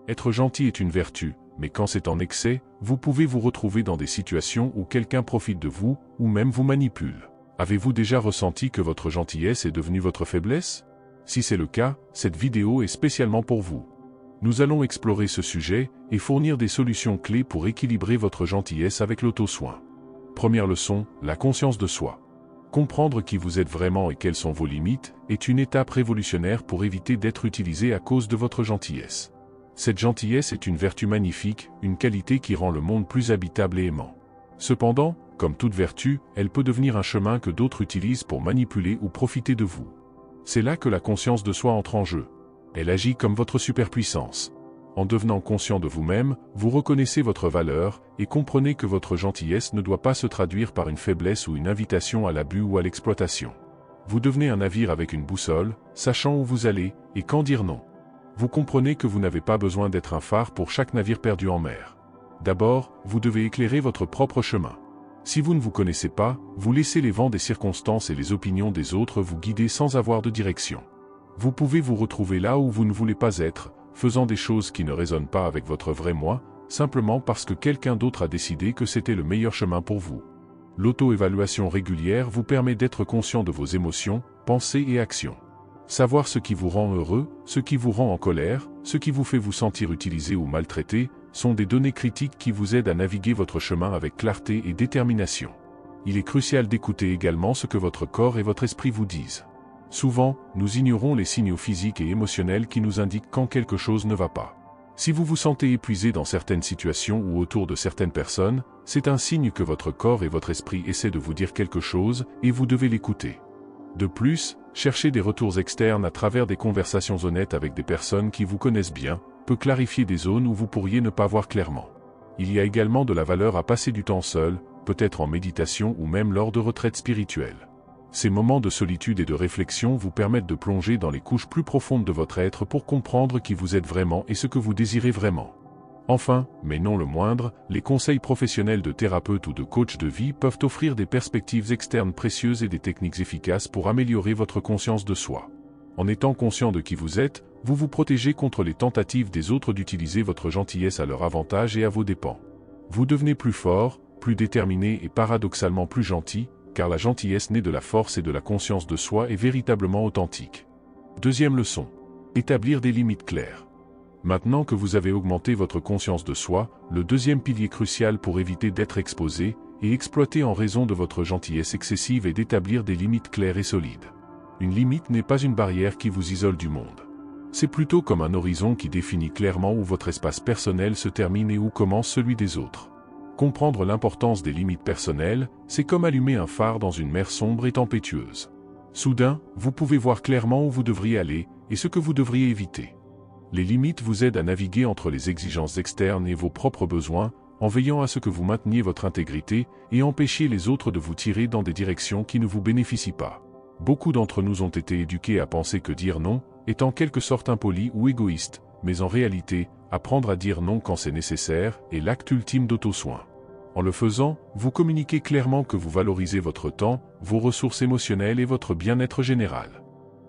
Être gentil est une vertu, mais quand c'est en excès, vous pouvez vous retrouver dans des situations où quelqu'un profite de vous, ou même vous manipule. Avez-vous déjà ressenti que votre gentillesse est devenue votre faiblesse? Si c'est le cas, cette vidéo est spécialement pour vous. Nous allons explorer ce sujet et fournir des solutions clés pour équilibrer votre gentillesse avec l'auto-soin. Première leçon, la conscience de soi. Comprendre qui vous êtes vraiment et quelles sont vos limites est une étape révolutionnaire pour éviter d'être utilisé à cause de votre gentillesse. Cette gentillesse est une vertu magnifique, une qualité qui rend le monde plus habitable et aimant. Cependant, comme toute vertu, elle peut devenir un chemin que d'autres utilisent pour manipuler ou profiter de vous. C'est là que la conscience de soi entre en jeu. Elle agit comme votre superpuissance. En devenant conscient de vous-même, vous reconnaissez votre valeur et comprenez que votre gentillesse ne doit pas se traduire par une faiblesse ou une invitation à l'abus ou à l'exploitation. Vous devenez un navire avec une boussole, sachant où vous allez et quand dire non. Vous comprenez que vous n'avez pas besoin d'être un phare pour chaque navire perdu en mer. D'abord, vous devez éclairer votre propre chemin. Si vous ne vous connaissez pas, vous laissez les vents des circonstances et les opinions des autres vous guider sans avoir de direction. Vous pouvez vous retrouver là où vous ne voulez pas être, faisant des choses qui ne résonnent pas avec votre vrai moi, simplement parce que quelqu'un d'autre a décidé que c'était le meilleur chemin pour vous. L'auto-évaluation régulière vous permet d'être conscient de vos émotions, pensées et actions. Savoir ce qui vous rend heureux, ce qui vous rend en colère, ce qui vous fait vous sentir utilisé ou maltraité, sont des données critiques qui vous aident à naviguer votre chemin avec clarté et détermination. Il est crucial d'écouter également ce que votre corps et votre esprit vous disent. Souvent, nous ignorons les signaux physiques et émotionnels qui nous indiquent quand quelque chose ne va pas. Si vous vous sentez épuisé dans certaines situations ou autour de certaines personnes, c'est un signe que votre corps et votre esprit essaient de vous dire quelque chose et vous devez l'écouter. De plus, chercher des retours externes à travers des conversations honnêtes avec des personnes qui vous connaissent bien peut clarifier des zones où vous pourriez ne pas voir clairement. Il y a également de la valeur à passer du temps seul, peut-être en méditation ou même lors de retraites spirituelles. Ces moments de solitude et de réflexion vous permettent de plonger dans les couches plus profondes de votre être pour comprendre qui vous êtes vraiment et ce que vous désirez vraiment. Enfin, mais non le moindre, les conseils professionnels de thérapeutes ou de coachs de vie peuvent offrir des perspectives externes précieuses et des techniques efficaces pour améliorer votre conscience de soi. En étant conscient de qui vous êtes, vous vous protégez contre les tentatives des autres d'utiliser votre gentillesse à leur avantage et à vos dépens. Vous devenez plus fort, plus déterminé et paradoxalement plus gentil, car la gentillesse née de la force et de la conscience de soi est véritablement authentique. Deuxième leçon. Établir des limites claires. Maintenant que vous avez augmenté votre conscience de soi, le deuxième pilier crucial pour éviter d'être exposé et exploité en raison de votre gentillesse excessive est d'établir des limites claires et solides. Une limite n'est pas une barrière qui vous isole du monde. C'est plutôt comme un horizon qui définit clairement où votre espace personnel se termine et où commence celui des autres. Comprendre l'importance des limites personnelles, c'est comme allumer un phare dans une mer sombre et tempétueuse. Soudain, vous pouvez voir clairement où vous devriez aller et ce que vous devriez éviter. Les limites vous aident à naviguer entre les exigences externes et vos propres besoins, en veillant à ce que vous mainteniez votre intégrité et empêchiez les autres de vous tirer dans des directions qui ne vous bénéficient pas. Beaucoup d'entre nous ont été éduqués à penser que dire non est en quelque sorte impoli ou égoïste, mais en réalité, apprendre à dire non quand c'est nécessaire est l'acte ultime d'auto-soin. En le faisant, vous communiquez clairement que vous valorisez votre temps, vos ressources émotionnelles et votre bien-être général.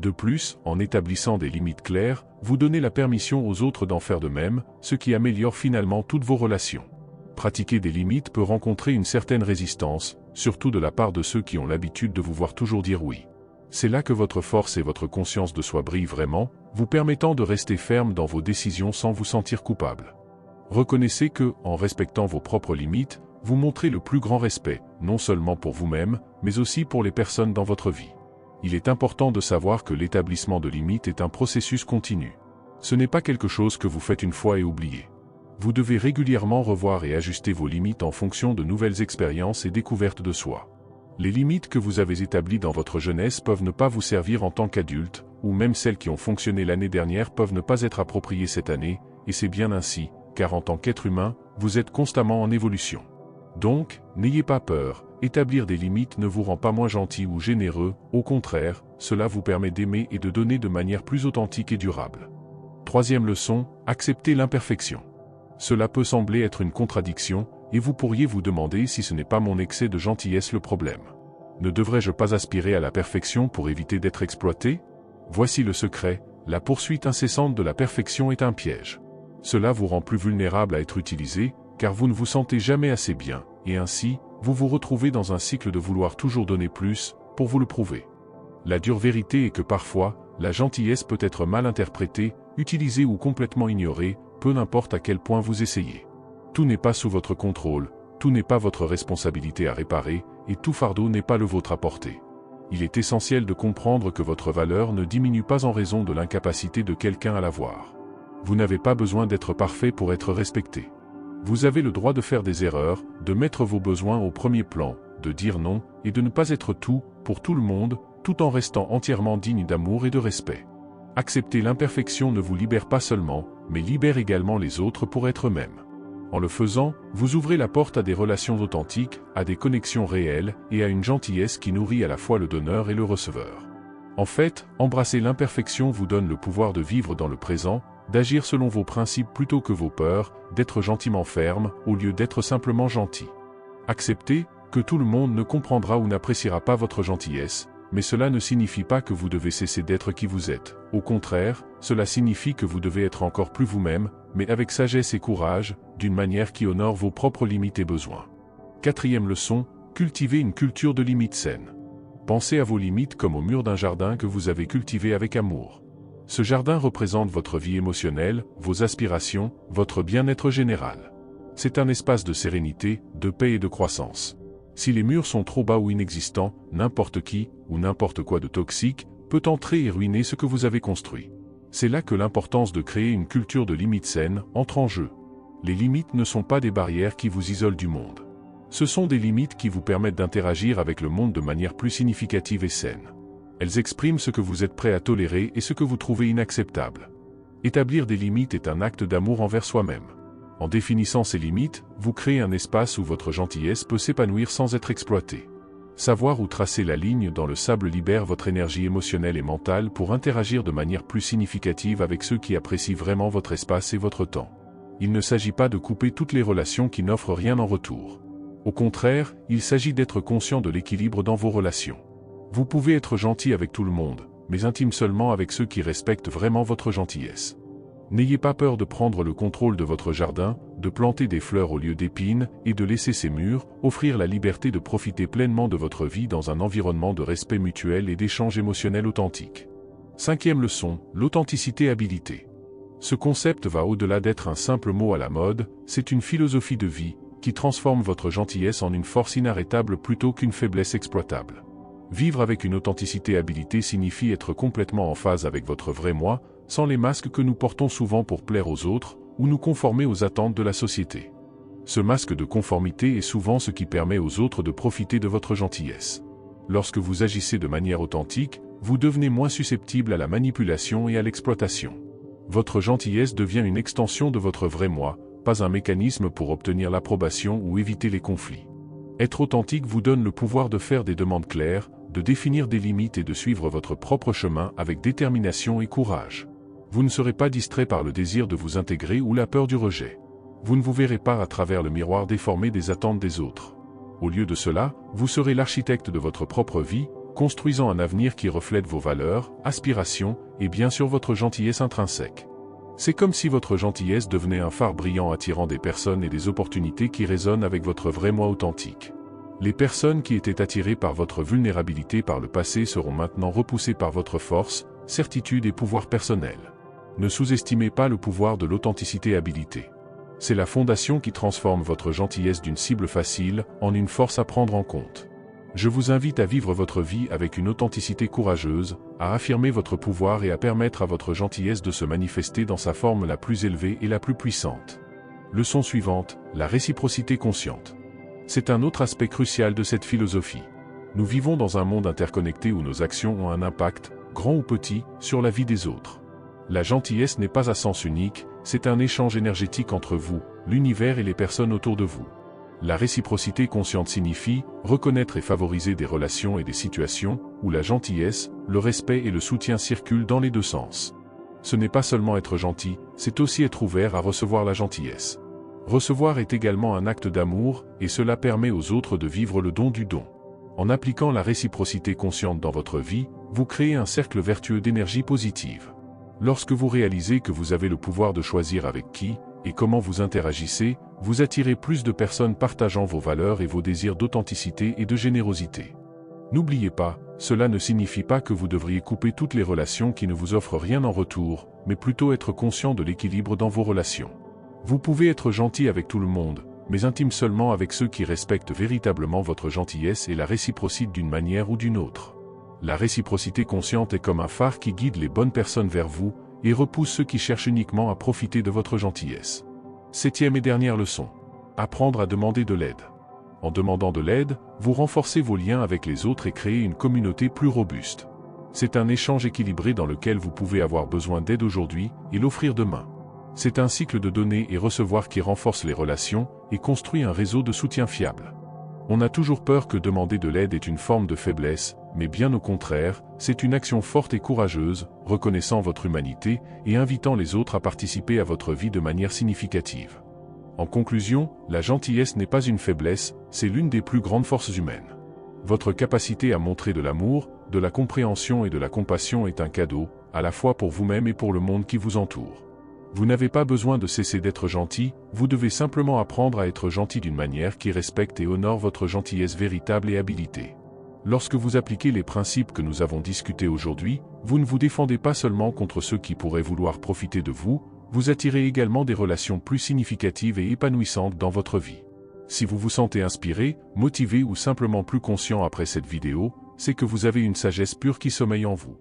De plus, en établissant des limites claires, vous donnez la permission aux autres d'en faire de même, ce qui améliore finalement toutes vos relations. Pratiquer des limites peut rencontrer une certaine résistance, surtout de la part de ceux qui ont l'habitude de vous voir toujours dire oui. C'est là que votre force et votre conscience de soi brillent vraiment, vous permettant de rester ferme dans vos décisions sans vous sentir coupable. Reconnaissez que, en respectant vos propres limites, vous montrez le plus grand respect, non seulement pour vous-même, mais aussi pour les personnes dans votre vie. Il est important de savoir que l'établissement de limites est un processus continu. Ce n'est pas quelque chose que vous faites une fois et oubliez. Vous devez régulièrement revoir et ajuster vos limites en fonction de nouvelles expériences et découvertes de soi. Les limites que vous avez établies dans votre jeunesse peuvent ne pas vous servir en tant qu'adulte, ou même celles qui ont fonctionné l'année dernière peuvent ne pas être appropriées cette année, et c'est bien ainsi, car en tant qu'être humain, vous êtes constamment en évolution. Donc, n'ayez pas peur, établir des limites ne vous rend pas moins gentil ou généreux, au contraire, cela vous permet d'aimer et de donner de manière plus authentique et durable. Troisième leçon, accepter l'imperfection. Cela peut sembler être une contradiction, et vous pourriez vous demander si ce n'est pas mon excès de gentillesse le problème. Ne devrais-je pas aspirer à la perfection pour éviter d'être exploité? Voici le secret, la poursuite incessante de la perfection est un piège. Cela vous rend plus vulnérable à être utilisé, car vous ne vous sentez jamais assez bien, et ainsi, vous vous retrouvez dans un cycle de vouloir toujours donner plus, pour vous le prouver. La dure vérité est que parfois, la gentillesse peut être mal interprétée, utilisée ou complètement ignorée, peu importe à quel point vous essayez. Tout n'est pas sous votre contrôle, tout n'est pas votre responsabilité à réparer, et tout fardeau n'est pas le vôtre à porter. Il est essentiel de comprendre que votre valeur ne diminue pas en raison de l'incapacité de quelqu'un à la voir. Vous n'avez pas besoin d'être parfait pour être respecté. Vous avez le droit de faire des erreurs, de mettre vos besoins au premier plan, de dire non, et de ne pas être tout, pour tout le monde, tout en restant entièrement digne d'amour et de respect. Accepter l'imperfection ne vous libère pas seulement, mais libère également les autres pour être eux-mêmes. En le faisant, vous ouvrez la porte à des relations authentiques, à des connexions réelles, et à une gentillesse qui nourrit à la fois le donneur et le receveur. En fait, embrasser l'imperfection vous donne le pouvoir de vivre dans le présent, d'agir selon vos principes plutôt que vos peurs, d'être gentiment ferme, au lieu d'être simplement gentil. Acceptez que tout le monde ne comprendra ou n'appréciera pas votre gentillesse, mais cela ne signifie pas que vous devez cesser d'être qui vous êtes. Au contraire, cela signifie que vous devez être encore plus vous-même, mais avec sagesse et courage, d'une manière qui honore vos propres limites et besoins. 4e leçon, cultivez une culture de limites saines. Pensez à vos limites comme au mur d'un jardin que vous avez cultivé avec amour. Ce jardin représente votre vie émotionnelle, vos aspirations, votre bien-être général. C'est un espace de sérénité, de paix et de croissance. Si les murs sont trop bas ou inexistants, n'importe qui, ou n'importe quoi de toxique, peut entrer et ruiner ce que vous avez construit. C'est là que l'importance de créer une culture de limites saines entre en jeu. Les limites ne sont pas des barrières qui vous isolent du monde. Ce sont des limites qui vous permettent d'interagir avec le monde de manière plus significative et saine. Elles expriment ce que vous êtes prêt à tolérer et ce que vous trouvez inacceptable. Établir des limites est un acte d'amour envers soi-même. En définissant ces limites, vous créez un espace où votre gentillesse peut s'épanouir sans être exploitée. Savoir où tracer la ligne dans le sable libère votre énergie émotionnelle et mentale pour interagir de manière plus significative avec ceux qui apprécient vraiment votre espace et votre temps. Il ne s'agit pas de couper toutes les relations qui n'offrent rien en retour. Au contraire, il s'agit d'être conscient de l'équilibre dans vos relations. Vous pouvez être gentil avec tout le monde, mais intime seulement avec ceux qui respectent vraiment votre gentillesse. N'ayez pas peur de prendre le contrôle de votre jardin, de planter des fleurs au lieu d'épines, et de laisser ces murs, offrir la liberté de profiter pleinement de votre vie dans un environnement de respect mutuel et d'échange émotionnel authentique. 5e leçon, l'authenticité habilité. Ce concept va au-delà d'être un simple mot à la mode, c'est une philosophie de vie, qui transforme votre gentillesse en une force inarrêtable plutôt qu'une faiblesse exploitable. Vivre avec une authenticité habilité signifie être complètement en phase avec votre vrai moi, sans les masques que nous portons souvent pour plaire aux autres, ou nous conformer aux attentes de la société. Ce masque de conformité est souvent ce qui permet aux autres de profiter de votre gentillesse. Lorsque vous agissez de manière authentique, vous devenez moins susceptible à la manipulation et à l'exploitation. Votre gentillesse devient une extension de votre vrai moi, pas un mécanisme pour obtenir l'approbation ou éviter les conflits. Être authentique vous donne le pouvoir de faire des demandes claires, de définir des limites et de suivre votre propre chemin avec détermination et courage. Vous ne serez pas distrait par le désir de vous intégrer ou la peur du rejet. Vous ne vous verrez pas à travers le miroir déformé des attentes des autres. Au lieu de cela, vous serez l'architecte de votre propre vie, construisant un avenir qui reflète vos valeurs, aspirations, et bien sûr votre gentillesse intrinsèque. C'est comme si votre gentillesse devenait un phare brillant attirant des personnes et des opportunités qui résonnent avec votre vrai moi authentique. Les personnes qui étaient attirées par votre vulnérabilité par le passé seront maintenant repoussées par votre force, certitude et pouvoir personnel. Ne sous-estimez pas le pouvoir de l'authenticité habilité. C'est la fondation qui transforme votre gentillesse d'une cible facile en une force à prendre en compte. Je vous invite à vivre votre vie avec une authenticité courageuse, à affirmer votre pouvoir et à permettre à votre gentillesse de se manifester dans sa forme la plus élevée et la plus puissante. Leçon suivante, la réciprocité consciente. C'est un autre aspect crucial de cette philosophie. Nous vivons dans un monde interconnecté où nos actions ont un impact, grand ou petit, sur la vie des autres. La gentillesse n'est pas à sens unique, c'est un échange énergétique entre vous, l'univers et les personnes autour de vous. La réciprocité consciente signifie reconnaître et favoriser des relations et des situations où la gentillesse, le respect et le soutien circulent dans les deux sens. Ce n'est pas seulement être gentil, c'est aussi être ouvert à recevoir la gentillesse. Recevoir est également un acte d'amour, et cela permet aux autres de vivre le don du don. En appliquant la réciprocité consciente dans votre vie, vous créez un cercle vertueux d'énergie positive. Lorsque vous réalisez que vous avez le pouvoir de choisir avec qui et comment vous interagissez, vous attirez plus de personnes partageant vos valeurs et vos désirs d'authenticité et de générosité. N'oubliez pas, cela ne signifie pas que vous devriez couper toutes les relations qui ne vous offrent rien en retour, mais plutôt être conscient de l'équilibre dans vos relations. Vous pouvez être gentil avec tout le monde, mais intime seulement avec ceux qui respectent véritablement votre gentillesse et la réciprocité d'une manière ou d'une autre. La réciprocité consciente est comme un phare qui guide les bonnes personnes vers vous et repousse ceux qui cherchent uniquement à profiter de votre gentillesse. 7e et dernière leçon. Apprendre à demander de l'aide. En demandant de l'aide, vous renforcez vos liens avec les autres et créez une communauté plus robuste. C'est un échange équilibré dans lequel vous pouvez avoir besoin d'aide aujourd'hui et l'offrir demain. C'est un cycle de donner et recevoir qui renforce les relations et construit un réseau de soutien fiable. On a toujours peur que demander de l'aide est une forme de faiblesse, mais bien au contraire, c'est une action forte et courageuse, reconnaissant votre humanité et invitant les autres à participer à votre vie de manière significative. En conclusion, la gentillesse n'est pas une faiblesse, c'est l'une des plus grandes forces humaines. Votre capacité à montrer de l'amour, de la compréhension et de la compassion est un cadeau, à la fois pour vous-même et pour le monde qui vous entoure. Vous n'avez pas besoin de cesser d'être gentil, vous devez simplement apprendre à être gentil d'une manière qui respecte et honore votre gentillesse véritable et habilité. Lorsque vous appliquez les principes que nous avons discutés aujourd'hui, vous ne vous défendez pas seulement contre ceux qui pourraient vouloir profiter de vous, vous attirez également des relations plus significatives et épanouissantes dans votre vie. Si vous vous sentez inspiré, motivé ou simplement plus conscient après cette vidéo, c'est que vous avez une sagesse pure qui sommeille en vous.